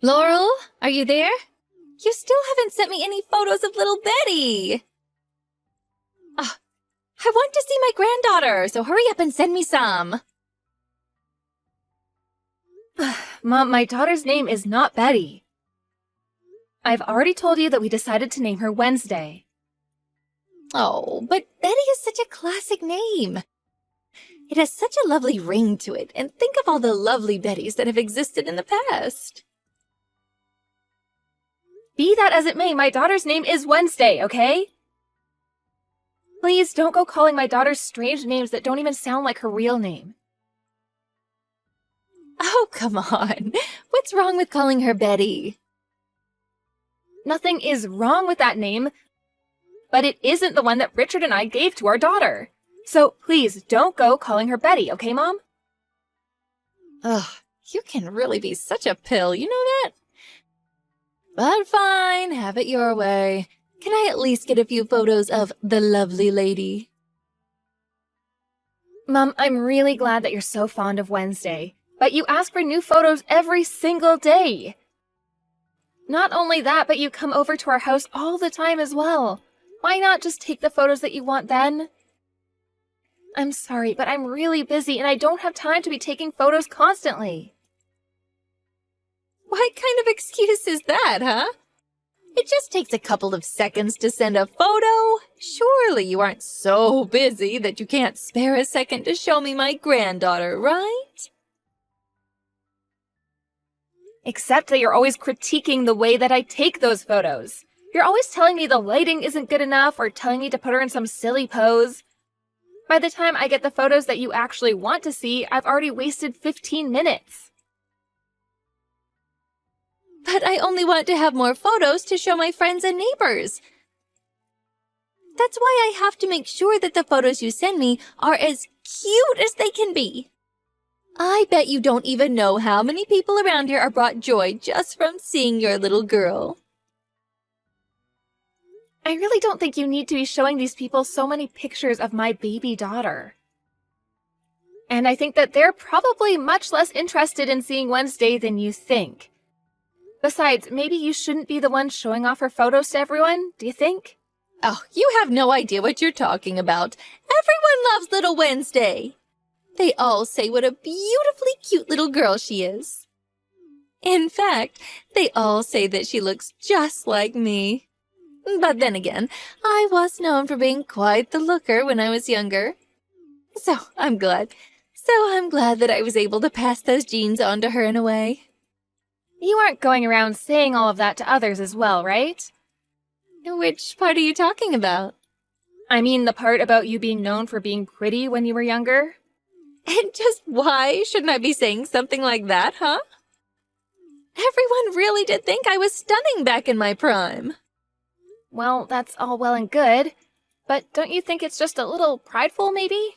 Laurel, are you there? You still haven't sent me any photos of little Betty. I want to see my granddaughter, so hurry up and send me some. Mom, my daughter's name is not Betty. I've already told you that we decided to name her Wednesday. Oh, but Betty is such a classic name. It has such a lovely ring to it, and think of all the lovely Bettys that have existed in the past. Be that as it may, my daughter's name is Wednesday, okay? Please don't go calling my daughter strange names that don't even sound like her real name. Oh, come on. What's wrong with calling her Betty? Nothing is wrong with that name, but it isn't the one that Richard and I gave to our daughter. So please don't go calling her Betty, okay, Mom? Ugh, you can really be such a pill, you know that? But fine, have it your way. Can I at least get a few photos of the lovely lady? Mom, I'm really glad that you're so fond of Wednesday, but you ask for new photos every single day. Not only that, but you come over to our house all the time as well. Why not just take the photos that you want then? I'm sorry, but I'm really busy and I don't have time to be taking photos constantly. What kind of excuse is that, huh? It just takes a couple of seconds to send a photo. Surely you aren't so busy that you can't spare a second to show me my granddaughter, right? Except that you're always critiquing the way that I take those photos. You're always telling me the lighting isn't good enough or telling me to put her in some silly pose. By the time I get the photos that you actually want to see, I've already wasted 15 minutes. But I only want to have more photos to show my friends and neighbors. That's why I have to make sure that the photos you send me are as cute as they can be. I bet you don't even know how many people around here are brought joy just from seeing your little girl. I really don't think you need to be showing these people so many pictures of my baby daughter. And I think that they're probably much less interested in seeing Wednesday than you think. Besides, maybe you shouldn't be the one showing off her photos to everyone, do you think? Oh, you have no idea what you're talking about. Everyone loves little Wednesday. They all say what a beautifully cute little girl she is. In fact, they all say that she looks just like me. But then again, I was known for being quite the looker when I was younger. So I'm glad that I was able to pass those genes on to her in a way. You aren't going around saying all of that to others as well, right? Which part are you talking about? I mean the part about you being known for being pretty when you were younger. And just why shouldn't I be saying something like that, huh? Everyone really did think I was stunning back in my prime. Well, that's all well and good, but don't you think it's just a little prideful, maybe?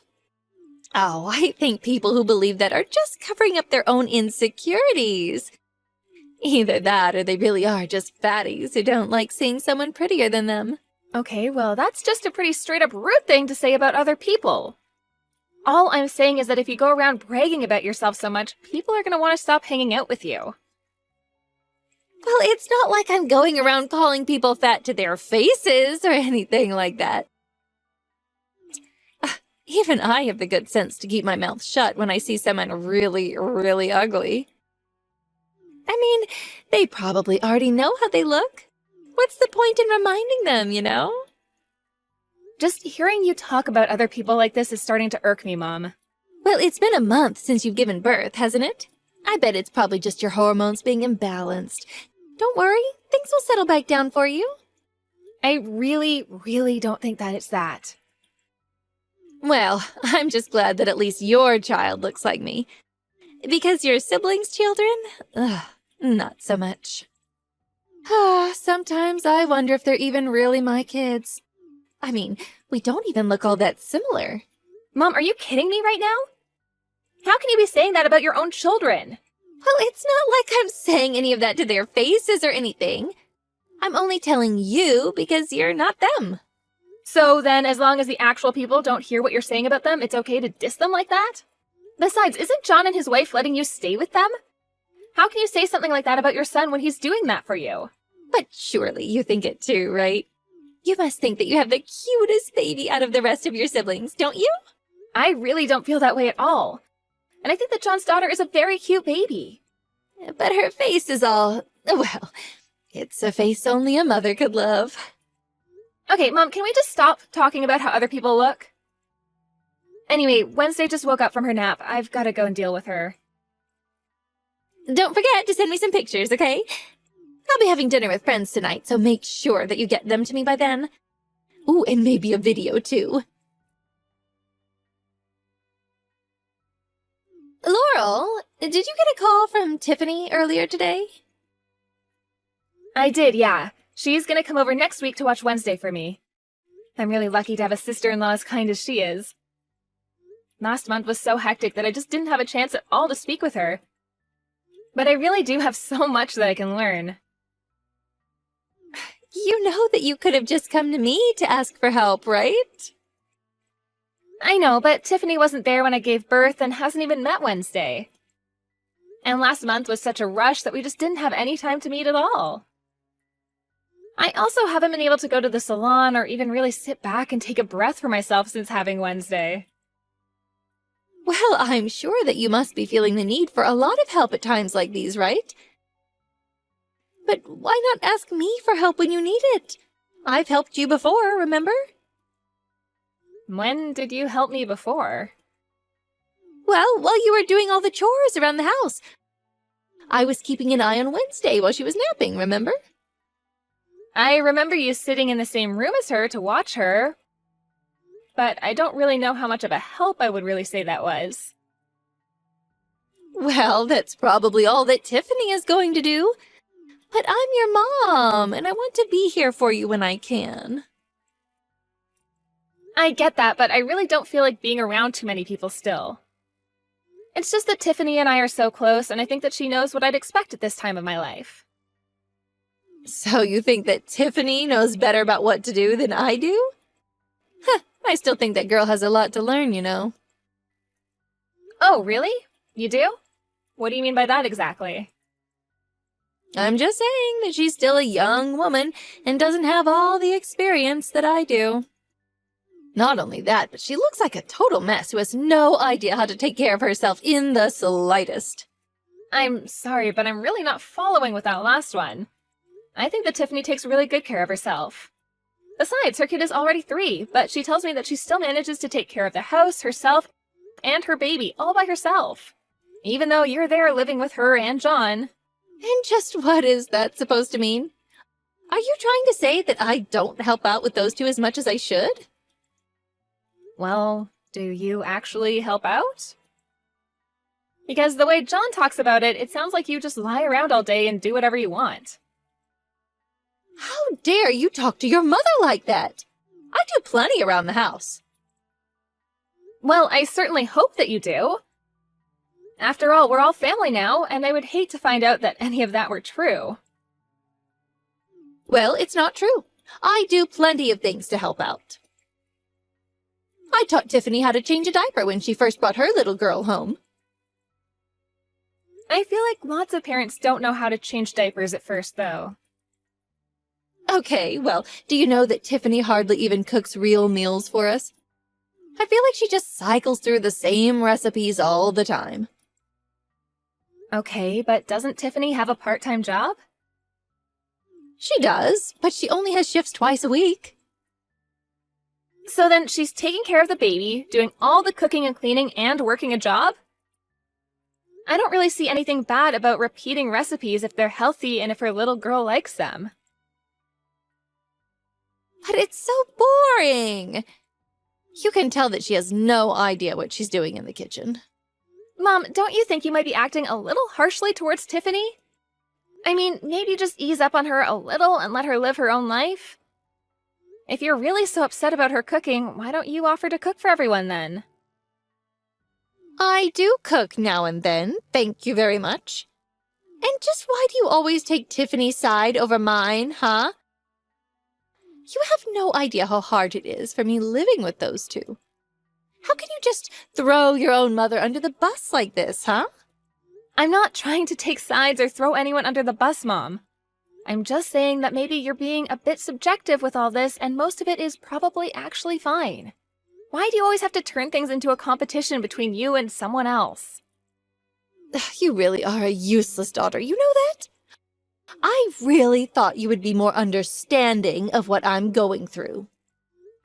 Oh, I think people who believe that are just covering up their own insecurities. Either that or they really are just fatties who don't like seeing someone prettier than them. Okay, well, that's just a pretty straight-up rude thing to say about other people. All I'm saying is that if you go around bragging about yourself so much, people are going to want to stop hanging out with you. Well, it's not like I'm going around calling people fat to their faces or anything like that. Even I have the good sense to keep my mouth shut when I see someone really, really ugly. I mean, they probably already know how they look. What's the point in reminding them, you know? Just hearing you talk about other people like this is starting to irk me, Mom. Well, it's been a month since you've given birth, hasn't it? I bet it's probably just your hormones being imbalanced. Don't worry, things will settle back down for you. I really, really don't think that it's that. Well, I'm just glad that at least your child looks like me. Because your siblings' children? Ugh, not so much. Sometimes I wonder if they're even really my kids. I mean, we don't even look all that similar. Mom, are you kidding me right now? How can you be saying that about your own children? Well, it's not like I'm saying any of that to their faces or anything. I'm only telling you because you're not them. So then, as long as the actual people don't hear what you're saying about them, it's okay to diss them like that? Besides, isn't John and his wife letting you stay with them? How can you say something like that about your son when he's doing that for you? But surely you think it too, right? You must think that you have the cutest baby out of the rest of your siblings, don't you? I really don't feel that way at all. And I think that John's daughter is a very cute baby. But her face is all, well, it's a face only a mother could love. Okay, Mom, can we just stop talking about how other people look? Anyway, Wednesday just woke up from her nap. I've got to go and deal with her. Don't forget to send me some pictures, okay? I'll be having dinner with friends tonight, so make sure that you get them to me by then. Ooh, and maybe a video, too. Laurel, did you get a call from Tiffany earlier today? I did, yeah. She's gonna come over next week to watch Wednesday for me. I'm really lucky to have a sister-in-law as kind as she is. Last month was so hectic that I just didn't have a chance at all to speak with her. But I really do have so much that I can learn. You know that you could have just come to me to ask for help, right? I know, but Tiffany wasn't there when I gave birth and hasn't even met Wednesday. And last month was such a rush that we just didn't have any time to meet at all. I also haven't been able to go to the salon or even really sit back and take a breath for myself since having Wednesday. Well, I'm sure that you must be feeling the need for a lot of help at times like these, right? But why not ask me for help when you need it? I've helped you before, remember? When did you help me before? Well, while you were doing all the chores around the house. I was keeping an eye on Wednesday while she was napping, remember? I remember you sitting in the same room as her to watch her, but I don't really know how much of a help I would really say that was. Well, that's probably all that Tiffany is going to do. But I'm your mom, and I want to be here for you when I can. I get that, but I really don't feel like being around too many people still. It's just that Tiffany and I are so close, and I think that she knows what I'd expect at this time of my life. So you think that Tiffany knows better about what to do than I do? Huh, I still think that girl has a lot to learn, you know. Oh, really? You do? What do you mean by that exactly? I'm just saying that she's still a young woman and doesn't have all the experience that I do. Not only that, but she looks like a total mess who has no idea how to take care of herself in the slightest. I'm sorry, but I'm really not following with that last one. I think that Tiffany takes really good care of herself. Besides, her kid is already 3, but she tells me that she still manages to take care of the house, herself, and her baby all by herself. Even though you're there living with her and John. And just what is that supposed to mean? Are you trying to say that I don't help out with those two as much as I should? Well, do you actually help out? Because the way John talks about it, it sounds like you just lie around all day and do whatever you want. How dare you talk to your mother like that? I do plenty around the house. Well, I certainly hope that you do. After all, we're all family now, and I would hate to find out that any of that were true. Well, it's not true. I do plenty of things to help out. I taught Tiffany how to change a diaper when she first brought her little girl home. I feel like lots of parents don't know how to change diapers at first, though. Okay, well, do you know that Tiffany hardly even cooks real meals for us? I feel like she just cycles through the same recipes all the time. Okay, but doesn't Tiffany have a part-time job? She does, but she only has shifts twice a week. So then she's taking care of the baby, doing all the cooking and cleaning, and working a job? I don't really see anything bad about repeating recipes if they're healthy and if her little girl likes them. But it's so boring. You can tell that she has no idea what she's doing in the kitchen. Mom, don't you think you might be acting a little harshly towards Tiffany? I mean, maybe just ease up on her a little and let her live her own life? If you're really so upset about her cooking, why don't you offer to cook for everyone then? I do cook now and then, thank you very much. And just why do you always take Tiffany's side over mine, huh? You have no idea how hard it is for me living with those two. How can you just throw your own mother under the bus like this, huh? I'm not trying to take sides or throw anyone under the bus, Mom. I'm just saying that maybe you're being a bit subjective with all this, and most of it is probably actually fine. Why do you always have to turn things into a competition between you and someone else? You really are a useless daughter, you know that? I really thought you would be more understanding of what I'm going through.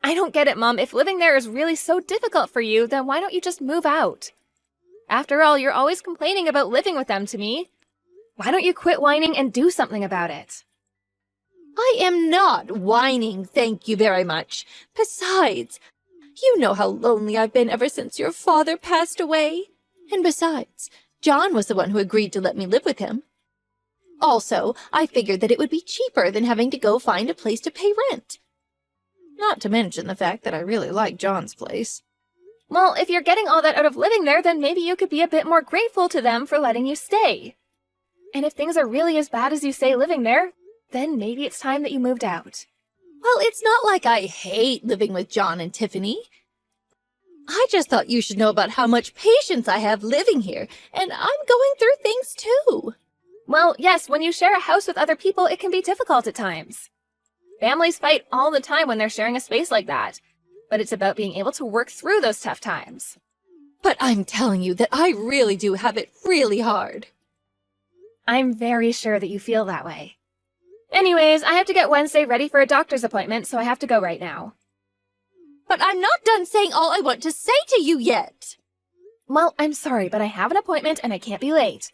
I don't get it, Mom. If living there is really so difficult for you, then why don't you just move out? After all, you're always complaining about living with them to me. Why don't you quit whining and do something about it? I am not whining, thank you very much. Besides, you know how lonely I've been ever since your father passed away. And besides, John was the one who agreed to let me live with him. Also, I figured that it would be cheaper than having to go find a place to pay rent. Not to mention the fact that I really like John's place. Well, if you're getting all that out of living there, then maybe you could be a bit more grateful to them for letting you stay. And if things are really as bad as you say living there, then maybe it's time that you moved out. Well, it's not like I hate living with John and Tiffany. I just thought you should know about how much patience I have living here, and I'm going through things too. Well, yes, when you share a house with other people, it can be difficult at times. Families fight all the time when they're sharing a space like that, but it's about being able to work through those tough times. But I'm telling you that I really do have it really hard. I'm very sure that you feel that way. Anyways, I have to get Wednesday ready for a doctor's appointment, so I have to go right now. But I'm not done saying all I want to say to you yet. Well, I'm sorry, but I have an appointment and I can't be late.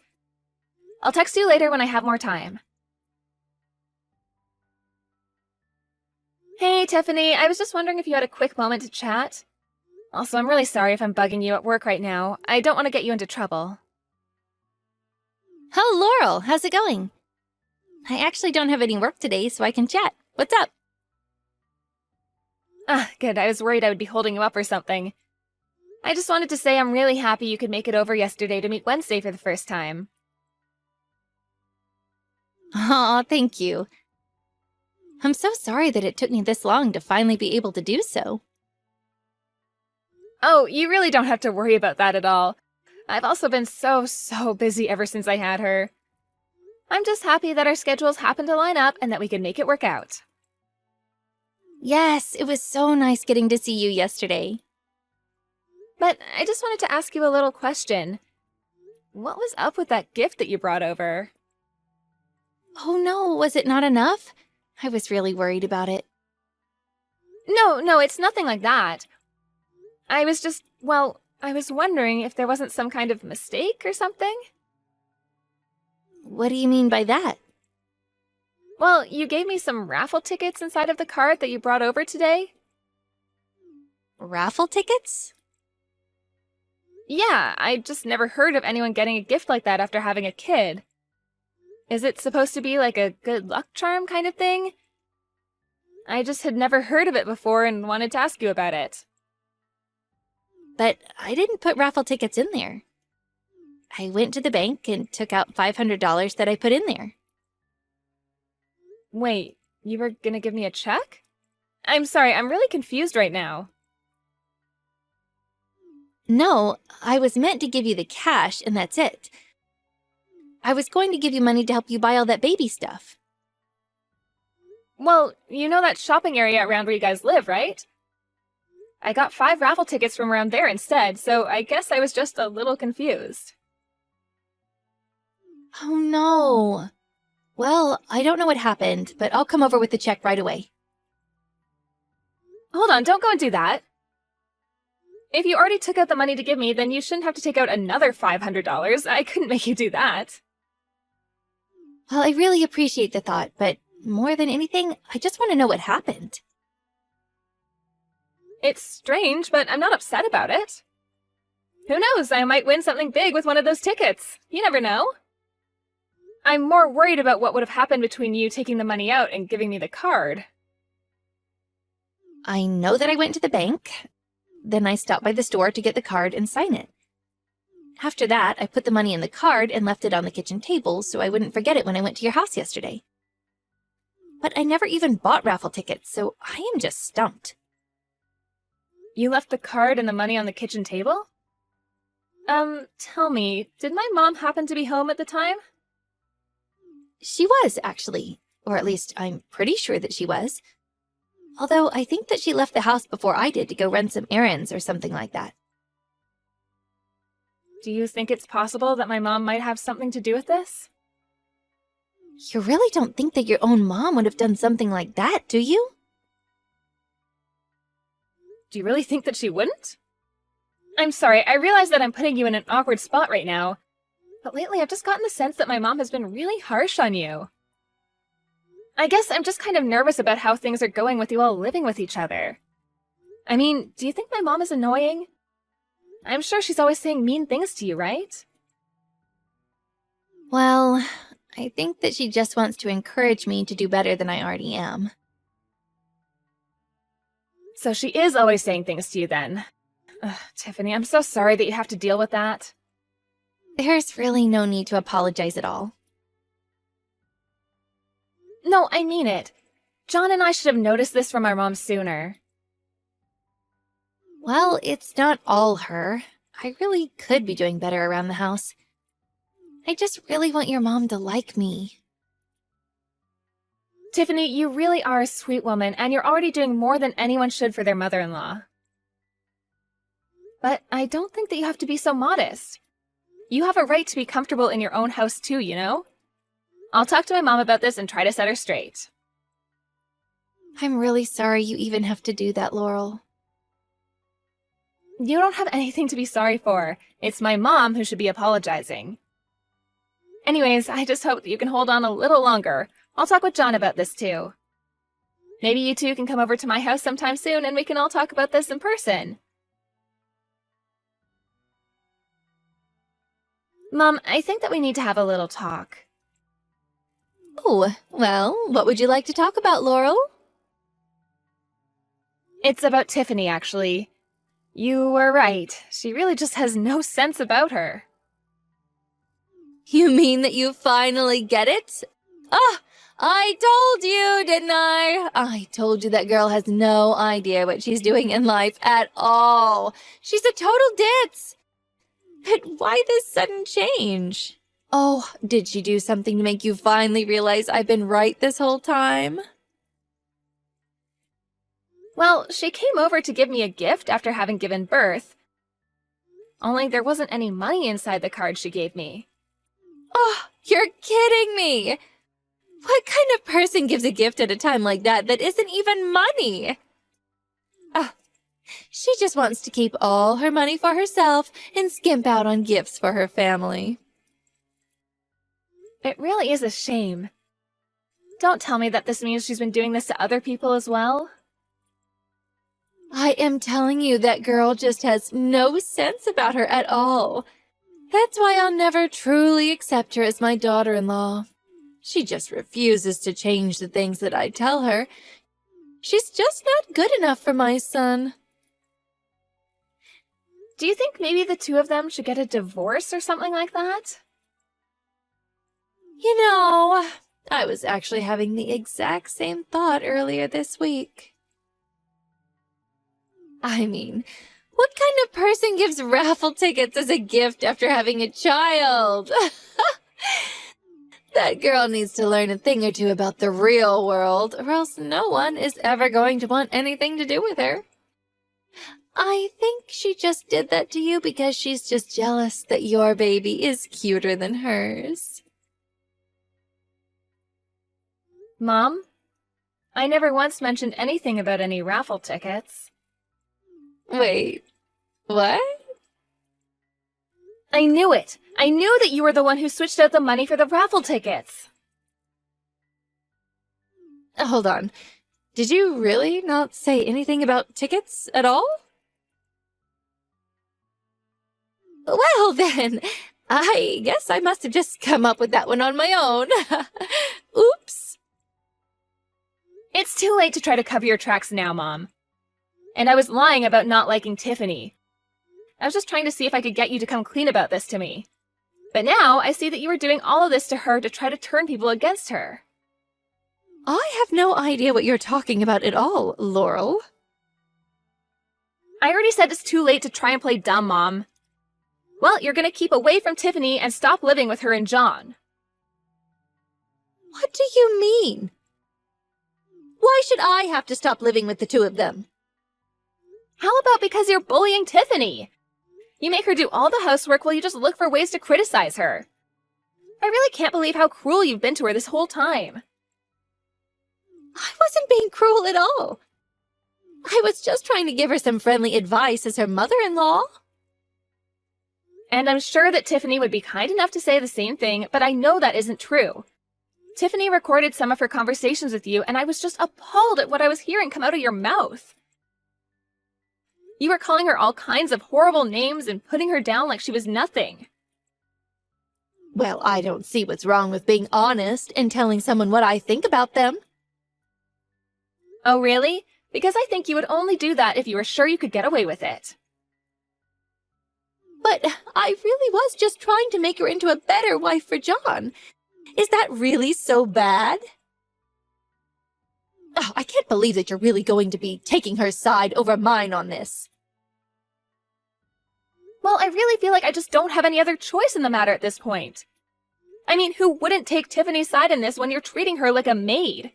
I'll text you later when I have more time. Hey, Tiffany, I was just wondering if you had a quick moment to chat. Also, I'm really sorry if I'm bugging you at work right now. I don't want to get you into trouble. Oh, Laurel, how's it going? I actually don't have any work today, so I can chat. What's up? Ah, good. I was worried I would be holding you up or something. I just wanted to say I'm really happy you could make it over yesterday to meet Wednesday for the first time. Aw, thank you. I'm so sorry that it took me this long to finally be able to do so. Oh, you really don't have to worry about that at all. I've also been so busy ever since I had her. I'm just happy that our schedules happened to line up and that we could make it work out. Yes, it was so nice getting to see you yesterday. But I just wanted to ask you a little question. What was up with that gift that you brought over? Oh no, was it not enough? I was really worried about it. No, it's nothing like that. I was wondering if there wasn't some kind of mistake or something. What do you mean by that? Well, you gave me some raffle tickets inside of the card that you brought over today. Raffle tickets? Yeah, I just never heard of anyone getting a gift like that after having a kid. Is it supposed to be like a good luck charm kind of thing? I just had never heard of it before and wanted to ask you about it. But I didn't put raffle tickets in there. I went to the bank and took out $500 that I put in there. Wait, you were gonna give me a check? I'm sorry, I'm really confused right now. No, I was meant to give you the cash and that's it. I was going to give you money to help you buy all that baby stuff. Well, you know that shopping area around where you guys live, right? I got 5 raffle tickets from around there instead, so I guess I was just a little confused. Oh no. Well, I don't know what happened, but I'll come over with the check right away. Hold on, don't go and do that. If you already took out the money to give me, then you shouldn't have to take out another $500. I couldn't make you do that. Well, I really appreciate the thought, but more than anything, I just want to know what happened. It's strange, but I'm not upset about it. Who knows, I might win something big with one of those tickets. You never know. I'm more worried about what would have happened between you taking the money out and giving me the card. I know that I went to the bank. Then I stopped by the store to get the card and sign it. After that, I put the money in the card and left it on the kitchen table so I wouldn't forget it when I went to your house yesterday. But I never even bought raffle tickets, so I am just stumped. You left the card and the money on the kitchen table? Tell me, did my mom happen to be home at the time? She was, actually. Or at least I'm pretty sure that she was. Although I think that she left the house before I did to go run some errands or something like that. Do you think it's possible that my mom might have something to do with this? You really don't think that your own mom would have done something like that, do you? Do you really think that she wouldn't? I'm sorry, I realize that I'm putting you in an awkward spot right now, but lately I've just gotten the sense that my mom has been really harsh on you. I guess I'm just kind of nervous about how things are going with you all living with each other. I mean, do you think my mom is annoying? I'm sure she's always saying mean things to you, right? Well, I think that she just wants to encourage me to do better than I already am. So she is always saying things to you then. Ugh, Tiffany, I'm so sorry that you have to deal with that. There's really no need to apologize at all. No, I mean it. John and I should have noticed this from our mom sooner. Well, it's not all her. I really could be doing better around the house. I just really want your mom to like me. Tiffany, you really are a sweet woman, and you're already doing more than anyone should for their mother-in-law. But I don't think that you have to be so modest. You have a right to be comfortable in your own house too, you know? I'll talk to my mom about this and try to set her straight. I'm really sorry you even have to do that, Laurel. You don't have anything to be sorry for. It's my mom who should be apologizing. Anyways, I just hope that you can hold on a little longer. I'll talk with John about this too. Maybe you two can come over to my house sometime soon and we can all talk about this in person. Mom, I think that we need to have a little talk. Oh, well, what would you like to talk about, Laurel? It's about Tiffany, actually. You were right. She really just has no sense about her. You mean that you finally get it? Ah, I told you, didn't I? I told you that girl has no idea what she's doing in life at all. She's a total ditz. But why this sudden change? Oh, did she do something to make you finally realize I've been right this whole time? Well, she came over to give me a gift after having given birth. Only there wasn't any money inside the card she gave me. Oh, you're kidding me! What kind of person gives a gift at a time like that isn't even money? She just wants to keep all her money for herself and skimp out on gifts for her family. It really is a shame. Don't tell me that this means she's been doing this to other people as well. I am telling you, that girl just has no sense about her at all. That's why I'll never truly accept her as my daughter-in-law. She just refuses to change the things that I tell her. She's just not good enough for my son. Do you think maybe the two of them should get a divorce or something like that? You know, I was actually having the exact same thought earlier this week. I mean, what kind of person gives raffle tickets as a gift after having a child? That girl needs to learn a thing or two about the real world, or else no one is ever going to want anything to do with her. I think she just did that to you because she's just jealous that your baby is cuter than hers. Mom, I never once mentioned anything about any raffle tickets. Wait, what? I knew it! I knew that you were the one who switched out the money for the raffle tickets! Hold on. Did you really not say anything about tickets at all? Well then, I guess I must have just come up with that one on my own. Oops. It's too late to try to cover your tracks now, Mom. And I was lying about not liking Tiffany. I was just trying to see if I could get you to come clean about this to me. But now I see that you were doing all of this to her to try to turn people against her. I have no idea what you're talking about at all, Laurel. I already said it's too late to try and play dumb, Mom. Well, you're gonna keep away from Tiffany and stop living with her and John. What do you mean? Why should I have to stop living with the two of them? How about because you're bullying Tiffany? You make her do all the housework while you just look for ways to criticize her. I really can't believe how cruel you've been to her this whole time. I wasn't being cruel at all. I was just trying to give her some friendly advice as her mother-in-law. And I'm sure that Tiffany would be kind enough to say the same thing, but I know that isn't true. Tiffany recorded some of her conversations with you, and I was just appalled at what I was hearing come out of your mouth. You were calling her all kinds of horrible names and putting her down like she was nothing. Well, I don't see what's wrong with being honest and telling someone what I think about them. Oh, really? Because I think you would only do that if you were sure you could get away with it. But I really was just trying to make her into a better wife for John. Is that really so bad? Oh, I can't believe that you're really going to be taking her side over mine on this. Well, I really feel like I just don't have any other choice in the matter at this point. I mean, who wouldn't take Tiffany's side in this when you're treating her like a maid?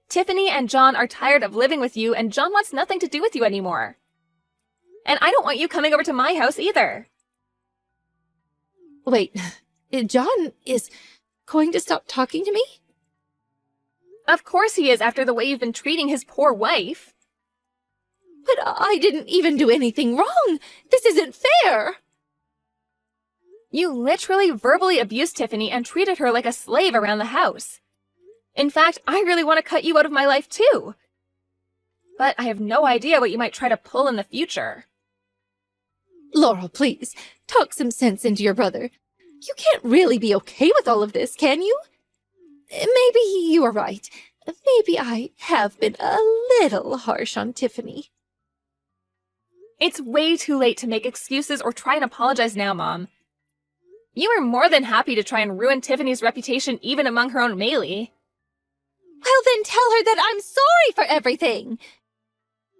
Tiffany and John are tired of living with you, and John wants nothing to do with you anymore. And I don't want you coming over to my house either. Wait, John is going to stop talking to me? Of course he is, after the way you've been treating his poor wife. But I didn't even do anything wrong. This isn't fair. You literally verbally abused Tiffany and treated her like a slave around the house. In fact, I really want to cut you out of my life too. But I have no idea what you might try to pull in the future. Laurel, please, talk some sense into your brother. You can't really be okay with all of this, can you? Maybe you are right. Maybe I have been a little harsh on Tiffany. It's way too late to make excuses or try and apologize now, Mom. You were more than happy to try and ruin Tiffany's reputation even among her own melee. Well, then tell her that I'm sorry for everything.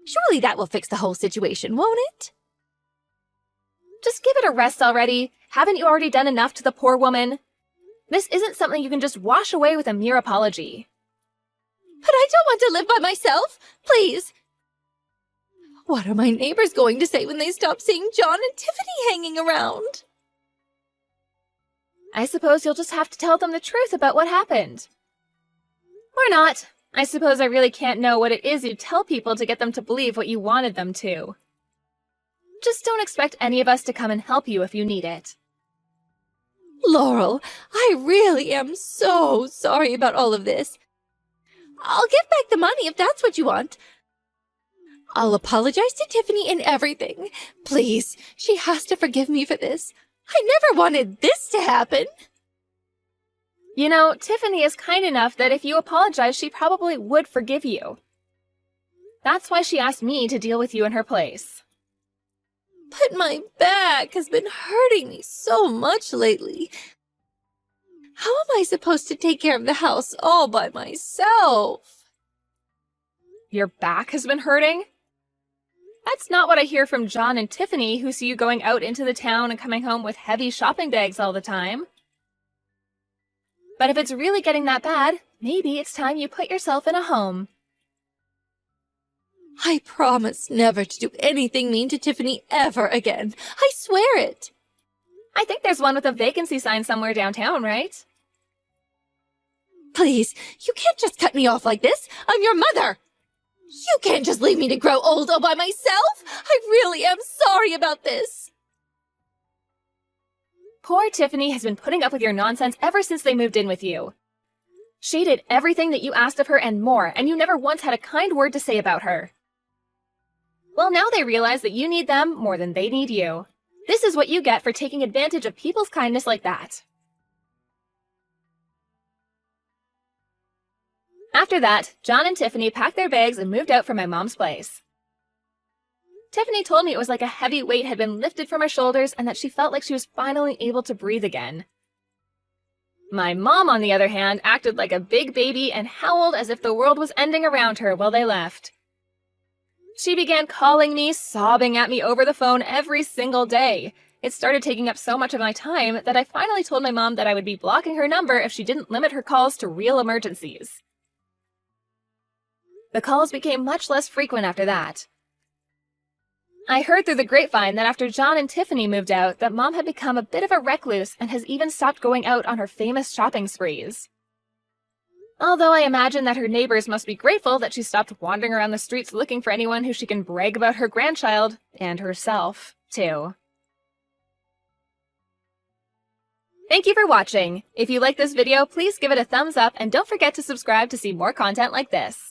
Surely that will fix the whole situation, won't it? Just give it a rest already. Haven't you already done enough to the poor woman? This isn't something you can just wash away with a mere apology. But I don't want to live by myself. Please. What are my neighbors going to say when they stop seeing John and Tiffany hanging around? I suppose you'll just have to tell them the truth about what happened. Or not. I suppose I really can't know what it is you tell people to get them to believe what you wanted them to. Just don't expect any of us to come and help you if you need it. Laurel, I really am so sorry about all of this. I'll give back the money if that's what you want. I'll apologize to Tiffany and everything. Please, she has to forgive me for this. I never wanted this to happen. You know, Tiffany is kind enough that if you apologize, she probably would forgive you. That's why she asked me to deal with you in her place. But my back has been hurting me so much lately. How am I supposed to take care of the house all by myself? Your back has been hurting? That's not what I hear from John and Tiffany, who see you going out into the town and coming home with heavy shopping bags all the time. But if it's really getting that bad, maybe it's time you put yourself in a home. I promise never to do anything mean to Tiffany ever again. I swear it. I think there's one with a vacancy sign somewhere downtown, right? Please, you can't just cut me off like this. I'm your mother. You can't just leave me to grow old all by myself. I really am sorry about this. Poor Tiffany has been putting up with your nonsense ever since they moved in with you. She did everything that you asked of her and more, and you never once had a kind word to say about her. Well, now they realize that you need them more than they need you. This is what you get for taking advantage of people's kindness like that. After that, John and Tiffany packed their bags and moved out from my mom's place. Tiffany told me it was like a heavy weight had been lifted from her shoulders and that she felt like she was finally able to breathe again. My mom, on the other hand, acted like a big baby and howled as if the world was ending around her while they left. She began calling me, sobbing at me over the phone every single day, It started taking up so much of my time that I finally told my mom that I would be blocking her number if she didn't limit her calls to real emergencies. The calls became much less frequent after that. I heard through the grapevine that after John and Tiffany moved out, that Mom had become a bit of a recluse and has even stopped going out on her famous shopping sprees. Although I imagine that her neighbors must be grateful that she stopped wandering around the streets looking for anyone who she can brag about her grandchild, and herself, too. Thank you for watching! If you like this video, please give it a thumbs up and don't forget to subscribe to see more content like this.